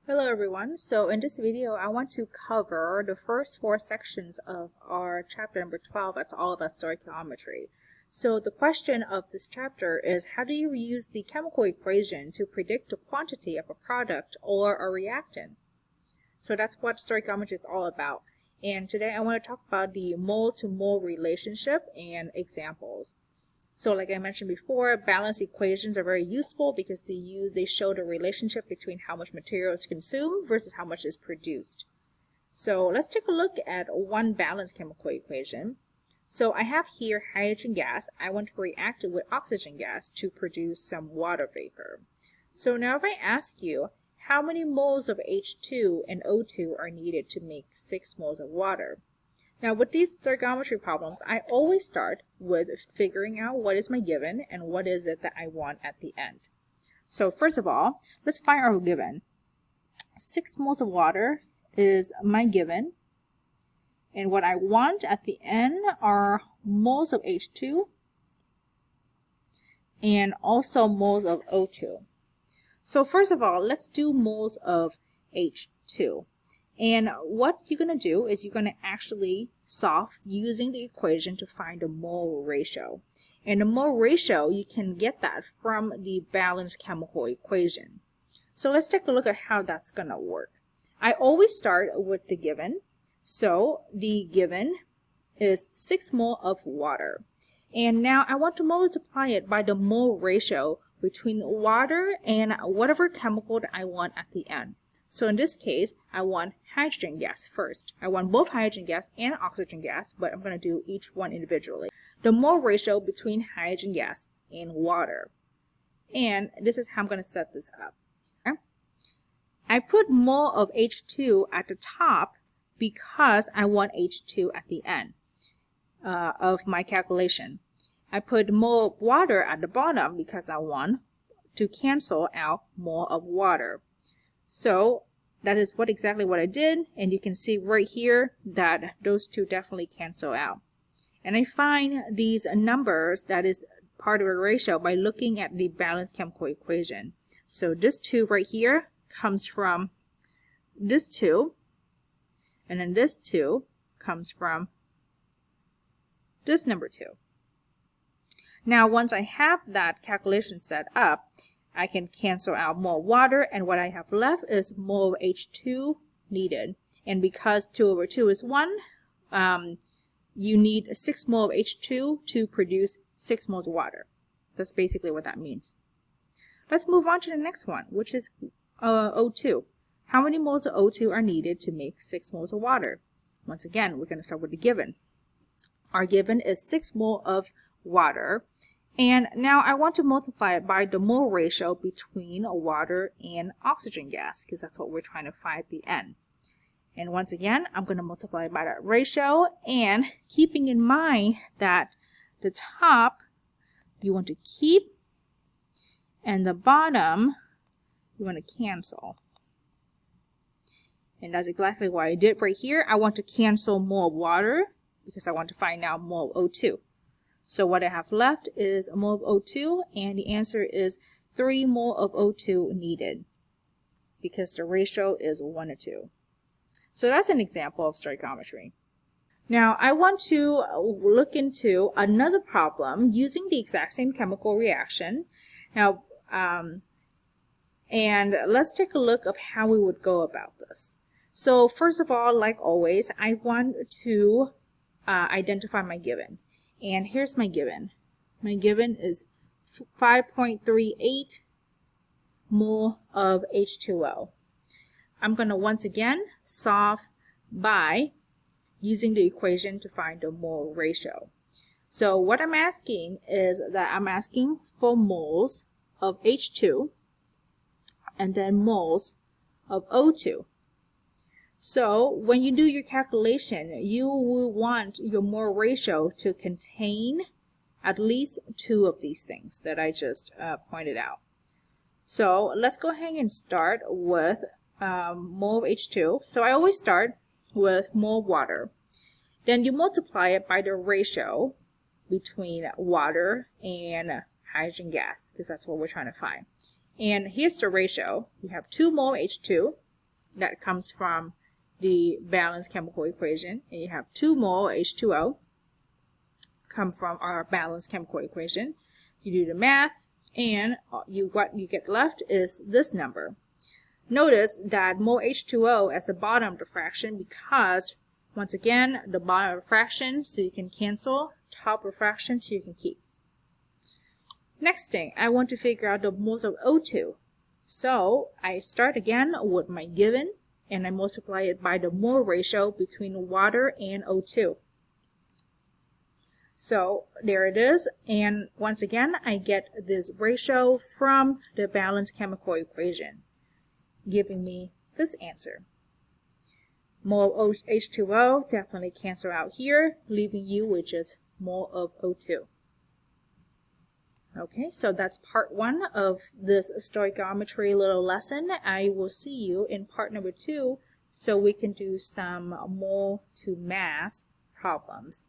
Hello everyone. So in this video I want to cover the first 4 sections of our chapter number 12. That's all about stoichiometry. So the question of this chapter is, how do you use the chemical equation to predict the quantity of a product or a reactant? So that's what stoichiometry is all about. And today I want to talk about the mole to mole relationship and examples. So like I mentioned before, balanced equations are very useful because they show the relationship between how much material is consumed versus how much is produced. So let's take a look at one balanced chemical equation. So I have here hydrogen gas. I want to react it with oxygen gas to produce some water vapor. So now if I ask you, how many moles of H2 and O2 are needed to make 6 moles of water? Now with these stoichiometry problems, I always start with figuring out what is my given and what is it that I want at the end. So first of all, let's find our given. 6 moles of water is my given. And what I want at the end are moles of H2 and also moles of O2. So first of all, let's do moles of H2. And what you're going to do is you're going to actually solve using the equation to find the mole ratio. And the mole ratio, you can get that from the balanced chemical equation. So let's take a look at how that's going to work. I always start with the given. So the given is 6 mole of water. And now I want to multiply it by the mole ratio between water and whatever chemical that I want at the end. So in this case, I want hydrogen gas first. I want both hydrogen gas and oxygen gas, but I'm going to do each one individually. The mole ratio between hydrogen gas and water. And this is how I'm going to set this up. Okay? I put mole of H2 at the top because I want H2 at the end of my calculation. I put mole of water at the bottom because I want to cancel out mole of water. So that is exactly what I did, and you can see right here that those two definitely cancel out. And I find these numbers that is part of a ratio by looking at the balanced chemical equation. So this 2 right here comes from this 2, and then this 2 comes from this number 2. Now once I have that calculation set up, I can cancel out mole of water, and what I have left is mole of H2 needed. And because 2 over 2 is 1, you need 6 mole of H2 to produce 6 moles of water. That's basically what that means. Let's move on to the next one, which is O2. How many moles of O2 are needed to make 6 moles of water? Once again, we're going to start with the given. Our given is 6 mole of water. And now I want to multiply it by the mole ratio between water and oxygen gas, because that's what we're trying to find at the end. And once again, I'm going to multiply by that ratio, and keeping in mind that the top you want to keep and the bottom you want to cancel. And that's exactly what I did right here. I want to cancel mole of water because I want to find out mole of O2. So what I have left is a mole of O2, and the answer is 3 mole of O2 needed because the ratio is 1 to 2. So that's an example of stoichiometry. Now I want to look into another problem using the exact same chemical reaction. Now, and let's take a look at how we would go about this. So first of all, like always, I want to identify my given. And here's my given. My given is 5.38 mole of H2O. I'm going to once again solve by using the equation to find the mole ratio. So what I'm asking is that I'm asking for moles of H2 and then moles of O2. So when you do your calculation, you will want your mole ratio to contain at least 2 of these things that I just pointed out. So let's go ahead and start with mole of H2. So I always start with mole of water. Then you multiply it by the ratio between water and hydrogen gas, because that's what we're trying to find. And here's the ratio. You have 2 mole H2 that comes from the balanced chemical equation, and you have 2 mole H2O come from our balanced chemical equation. You do the math, and what you get left is this number. Notice that mole H2O as the bottom of the fraction because, once again, the bottom of the fraction so you can cancel, top of the fraction so you can keep. Next thing, I want to figure out the moles of O2. So I start again with my given, and I multiply it by the mole ratio between water and O2. So there it is, and once again I get this ratio from the balanced chemical equation, giving me this answer. Mole of H2O definitely cancel out here, leaving you with just mole of O2. Okay, so that's part 1 of this stoichiometry little lesson. I will see you in part number 2 so we can do some mole to mass problems.